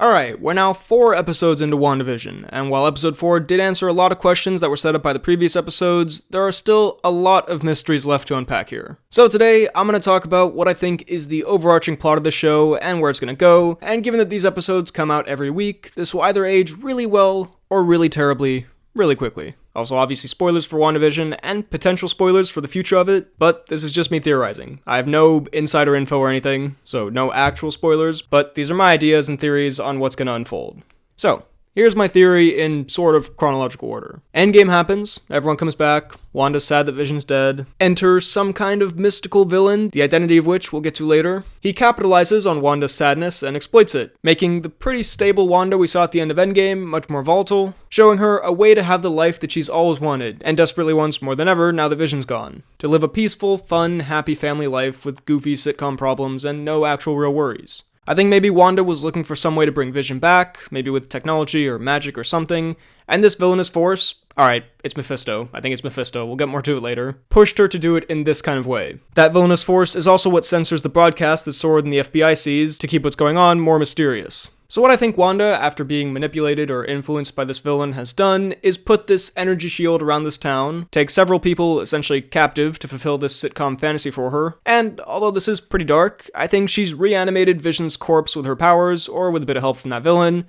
Alright, we're now 4 episodes into WandaVision, and while episode 4 did answer a lot of questions that were set up by the previous episodes, there are still a lot of mysteries left to unpack here. So today, I'm going to talk about what I think is the overarching plot of the show and where it's going to go, and given that these episodes come out every week, this will either age really well or really terribly, really quickly. Also, obviously spoilers for WandaVision, and potential spoilers for the future of it, but this is just me theorizing. I have no insider info or anything, so no actual spoilers, but these are my ideas and theories on what's gonna unfold. So, here's my theory in sort of chronological order. Endgame happens, everyone comes back, Wanda's sad that Vision's dead, enters some kind of mystical villain, the identity of which we'll get to later. He capitalizes on Wanda's sadness and exploits it, making the pretty stable Wanda we saw at the end of Endgame much more volatile, showing her a way to have the life that she's always wanted, and desperately wants more than ever now that Vision's gone. To live a peaceful, fun, happy family life with goofy sitcom problems and no actual real worries. I think maybe Wanda was looking for some way to bring Vision back, maybe with technology or magic or something, and this villainous force, alright, it's Mephisto, I think it's Mephisto, we'll get more to it later, pushed her to do it in this kind of way. That villainous force is also what censors the broadcast that Sword and the FBI sees to keep what's going on more mysterious. So what I think Wanda, after being manipulated or influenced by this villain, has done is put this energy shield around this town, take several people essentially captive to fulfill this sitcom fantasy for her, and although this is pretty dark, I think she's reanimated Vision's corpse with her powers, or with a bit of help from that villain,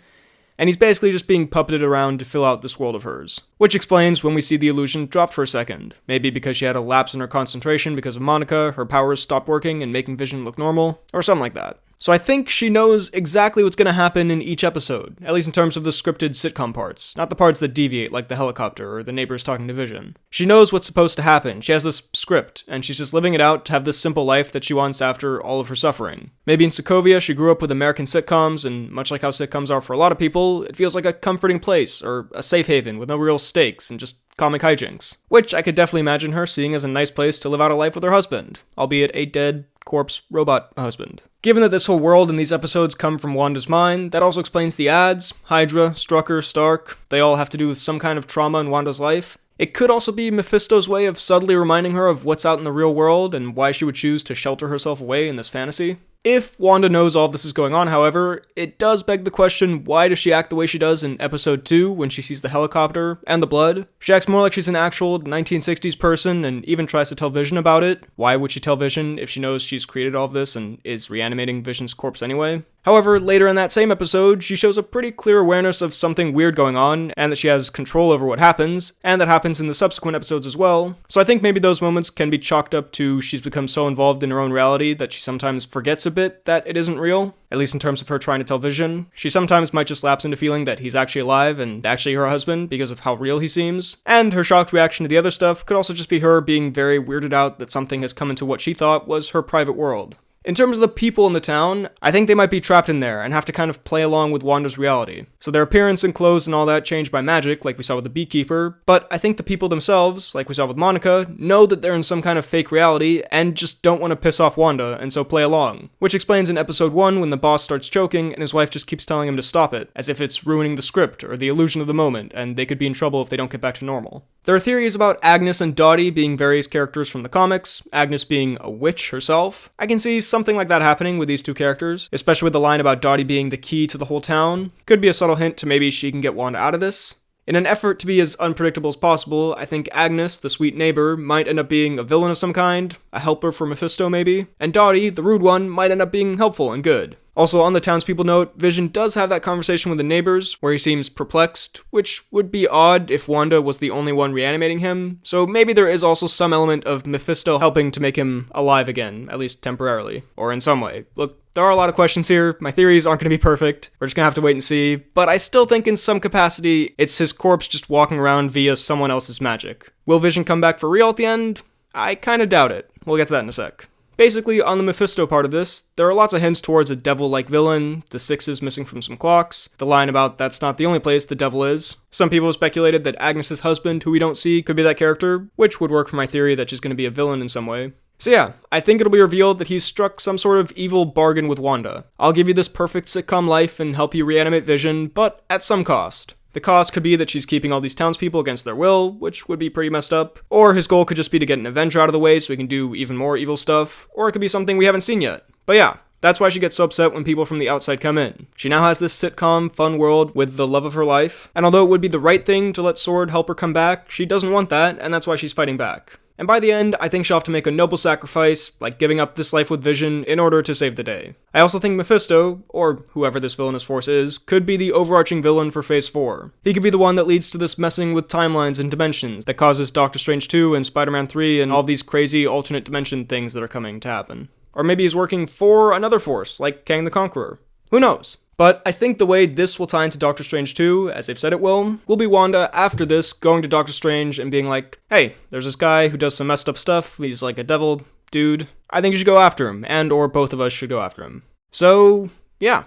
and he's basically just being puppeted around to fill out this world of hers. Which explains when we see the illusion drop for a second. Maybe because she had a lapse in her concentration because of Monica, her powers stopped working and making Vision look normal, or something like that. So I think she knows exactly what's going to happen in each episode, at least in terms of the scripted sitcom parts, not the parts that deviate like the helicopter or the neighbors talking to Vision. She knows what's supposed to happen, she has this script, and she's just living it out to have this simple life that she wants after all of her suffering. Maybe in Sokovia she grew up with American sitcoms, and much like how sitcoms are for a lot of people, it feels like a comforting place, or a safe haven with no real stakes and just comic hijinks. Which I could definitely imagine her seeing as a nice place to live out a life with her husband, albeit a dead, corpse, robot husband. Given that this whole world and these episodes come from Wanda's mind, that also explains the ads. Hydra, Strucker, Stark, they all have to do with some kind of trauma in Wanda's life. It could also be Mephisto's way of subtly reminding her of what's out in the real world and why she would choose to shelter herself away in this fantasy. If Wanda knows all of this is going on, however, it does beg the question, why does she act the way she does in episode 2 when she sees the helicopter and the blood? She acts more like she's an actual 1960s person and even tries to tell Vision about it. Why would she tell Vision if she knows she's created all of this and is reanimating Vision's corpse anyway? However, later in that same episode, she shows a pretty clear awareness of something weird going on, and that she has control over what happens, and that happens in the subsequent episodes as well. So I think maybe those moments can be chalked up to she's become so involved in her own reality that she sometimes forgets a bit that it isn't real, at least in terms of her trying to tell Vision. She sometimes might just lapse into feeling that he's actually alive and actually her husband because of how real he seems, and her shocked reaction to the other stuff could also just be her being very weirded out that something has come into what she thought was her private world. In terms of the people in the town, I think they might be trapped in there and have to kind of play along with Wanda's reality. So their appearance and clothes and all that change by magic, like we saw with the beekeeper, but I think the people themselves, like we saw with Monica, know that they're in some kind of fake reality and just don't want to piss off Wanda and so play along. Which explains in episode 1 when the boss starts choking and his wife just keeps telling him to stop it, as if it's ruining the script or the illusion of the moment and they could be in trouble if they don't get back to normal. There are theories about Agnes and Dottie being various characters from the comics, Agnes being a witch herself. I can see something like that happening with these two characters, especially with the line about Dottie being the key to the whole town. Could be a subtle hint to maybe she can get Wanda out of this. In an effort to be as unpredictable as possible, I think Agnes, the sweet neighbor, might end up being a villain of some kind, a helper for Mephisto maybe, and Dottie, the rude one, might end up being helpful and good. Also, on the townspeople note, Vision does have that conversation with the neighbors, where he seems perplexed, which would be odd if Wanda was the only one reanimating him, so maybe there is also some element of Mephisto helping to make him alive again, at least temporarily, or in some way. Look, there are a lot of questions here, my theories aren't going to be perfect, we're just going to have to wait and see, but I still think in some capacity, it's his corpse just walking around via someone else's magic. Will Vision come back for real at the end? I kinda doubt it. We'll get to that in a sec. Basically, on the Mephisto part of this, there are lots of hints towards a devil-like villain, the sixes missing from some clocks, the line about that's not the only place the devil is. Some people have speculated that Agnes's husband, who we don't see, could be that character, which would work for my theory that she's going to be a villain in some way. So yeah, I think it'll be revealed that he's struck some sort of evil bargain with Wanda. I'll give you this perfect sitcom life and help you reanimate Vision, but at some cost. The cost could be that she's keeping all these townspeople against their will, which would be pretty messed up, or his goal could just be to get an Avenger out of the way so he can do even more evil stuff, or it could be something we haven't seen yet. But yeah, That's why she gets so upset when people from the outside come in. She now has this sitcom, fun world with the love of her life, and although it would be the right thing to let S.W.O.R.D. help her come back, she doesn't want that, and that's why she's fighting back. And by the end, I think she'll have to make a noble sacrifice, like giving up this life with Vision, in order to save the day. I also think Mephisto, or whoever this villainous force is, could be the overarching villain for Phase 4. He could be the one that leads to this messing with timelines and dimensions that causes Doctor Strange 2 and Spider-Man 3 and all these crazy alternate dimension things that are coming to happen. Or maybe he's working for another force, like Kang the Conqueror. Who knows? But I think the way this will tie into Doctor Strange 2, as they've said it will be Wanda after this going to Doctor Strange and being like, hey, there's this guy who does some messed up stuff, he's like a devil dude, I think you should go after him, and or both of us should go after him. So, yeah,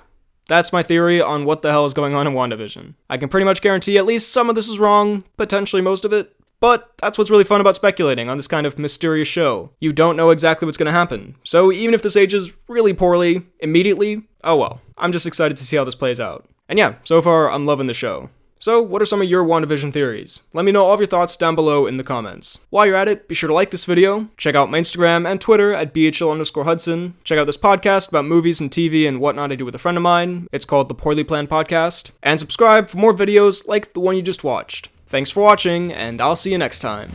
that's my theory on what the hell is going on in WandaVision. I can pretty much guarantee at least some of this is wrong, potentially most of it, but that's what's really fun about speculating on this kind of mysterious show. You don't know exactly what's going to happen, so even if this ages really poorly, immediately, oh well. I'm just excited to see how this plays out. And yeah, so far, I'm loving the show. So, what are some of your WandaVision theories? Let me know all of your thoughts down below in the comments. While you're at it, be sure to like this video, check out my Instagram and Twitter at BHL_Hudson, check out this podcast about movies and TV and whatnot I do with a friend of mine, it's called The Poorly Planned Podcast, and subscribe for more videos like the one you just watched. Thanks for watching, and I'll see you next time.